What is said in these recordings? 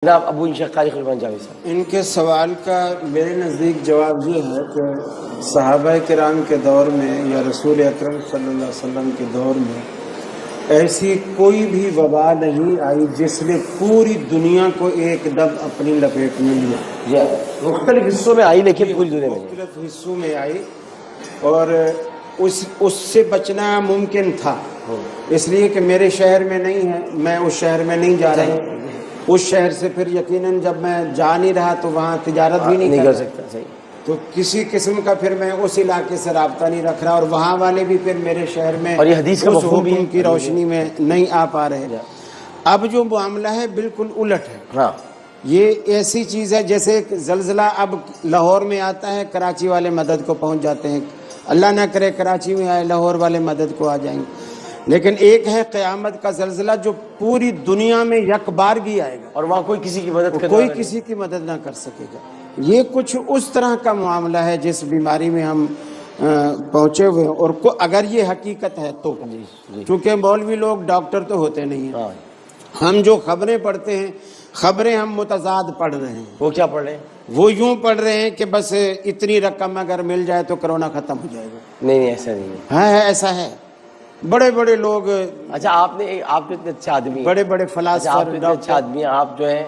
جناب ابو انشاء قاری قربان جاوید صاحب. ان کے سوال کا میرے نزدیک جواب یہ ہے کہ صحابہ کرام کے دور میں یا رسول اکرم صلی اللہ علیہ وسلم کے دور میں ایسی کوئی بھی وبا نہیں آئی جس نے پوری دنیا کو ایک دم اپنی لپیٹ میں لیا. مختلف حصوں میں آئی لیکن پوری دنیا میں مختلف حصوں میں آئی اور اس سے بچنا ممکن تھا، اس لیے کہ میرے شہر میں نہیں ہے، میں اس شہر میں نہیں جا رہا ہوں. اس شہر سے پھر یقیناً جب میں جا نہیں رہا تو وہاں تجارت بھی نہیں کر سکتا. صحیح. تو کسی قسم کا پھر میں اس علاقے سے رابطہ نہیں رکھ رہا، اور وہاں والے بھی پھر میرے شہر میں اور یہ حدیث کا مفہوم بھی کی روشنی میں نہیں آ پا رہے. اب جو معاملہ ہے بالکل الٹ ہے. ہاں، یہ ایسی چیز ہے جیسے زلزلہ اب لاہور میں آتا ہے، کراچی والے مدد کو پہنچ جاتے ہیں. اللہ نہ کرے کراچی میں آئے، لاہور والے مدد کو آ جائیں گے. لیکن ایک ہے قیامت کا زلزلہ جو پوری دنیا میں یک بارگی آئے گا اور وہاں کوئی کسی کی مدد کوئی کسی کی مدد نہ کر سکے گا. یہ کچھ اس طرح کا معاملہ ہے جس بیماری میں ہم پہنچے ہوئے ہیں. اور اگر یہ حقیقت ہے تو چونکہ مولوی لوگ ڈاکٹر تو ہوتے نہیں ہیں، ہم جو خبریں پڑھتے ہیں خبریں ہم متضاد پڑھ رہے ہیں. وہ کیا پڑھ رہے ہیں؟ وہ یوں پڑھ رہے ہیں کہ بس اتنی رقم اگر مل جائے تو کرونا ختم ہو جائے گا. نہیں ایسا نہیں ہے. ہاں ایسا ہے. بڑے بڑے لوگ، اچھا آپ تو اتنے اچھے آدمی، بڑے بڑے فلاسفر، اچھے آدمی آپ جو ہیں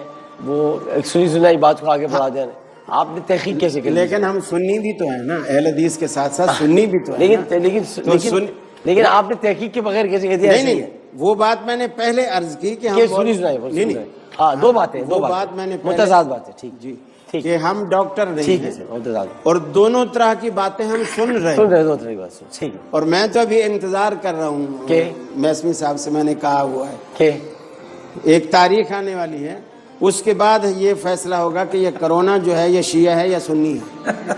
وہ ایک سنی سنائی بات کو آگے بڑھا دیں. آپ نے تحقیق کیسے کی؟ لیکن ہم سنی بھی تو ہیں نا، اہل حدیث کے ساتھ ساتھ سنی بھی تو ہیں. لیکن آپ نے تحقیق کے بغیر کیسے کہہ دیا؟ نہیں وہ بات میں نے پہلے عرض کی کہ ہم سنی سنائی. نہیں ہاں دو باتیں، دو بات میں نے متضاد باتیں. ٹھیک جی کہ ہم ڈاکٹر نہیں ہیں متضاد، اور دونوں طرح کی باتیں ہم سن رہے ہیں. اور میں تو ابھی انتظار کر رہا ہوں کہ میسمی صاحب سے میں نے کہا ہوا ہے کہ ایک تاریخ آنے والی ہے، اس کے بعد یہ فیصلہ ہوگا کہ یہ کرونا جو ہے یہ شیعہ ہے یا سنی ہے.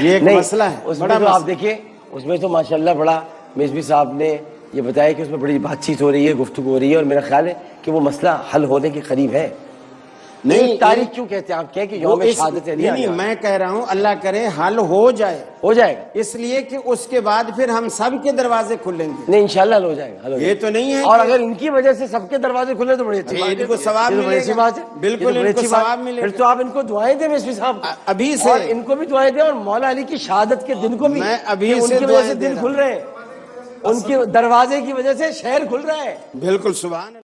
یہ ایک مسئلہ ہے. اس میں تو آپ دیکھیے، اس میں تو ماشاءاللہ بڑا میسمی صاحب نے یہ بتایا کہ اس میں بڑی بات چیت ہو رہی ہے، گفتگو ہو رہی ہے، اور میرا خیال ہے کہ وہ مسئلہ حل ہونے کے قریب ہے. نہیں تاریخ کیوں کہتے ہیں آپ؟ کہ یوم شہادت علی. نہیں میں کہہ رہا ہوں اللہ کرے حل ہو جائے گا، اس لیے کہ اس کے بعد پھر ہم سب کے دروازے کھلیں گے. نہیں انشاءاللہ حل ہو جائے گا. یہ تو نہیں ہے، اور اگر ان کی وجہ سے سب کے دروازے کھلے تو بڑی اچھی بات ہے، ان کو ثواب ملے گا. بالکل ان کو ثواب ملے گا. پھر تو آپ ان کو دعائیں دیں میسمی صاحب ابھی سے، اور ان کو بھی دعائیں دیں، اور مولا علی کی شہادت کے دن کو بھی. میں ابھی ان کی وجہ سے دن کھل رہے ہیں، ان کے دروازے کی وجہ سے شہر کھل رہا ہے. بالکل سبحان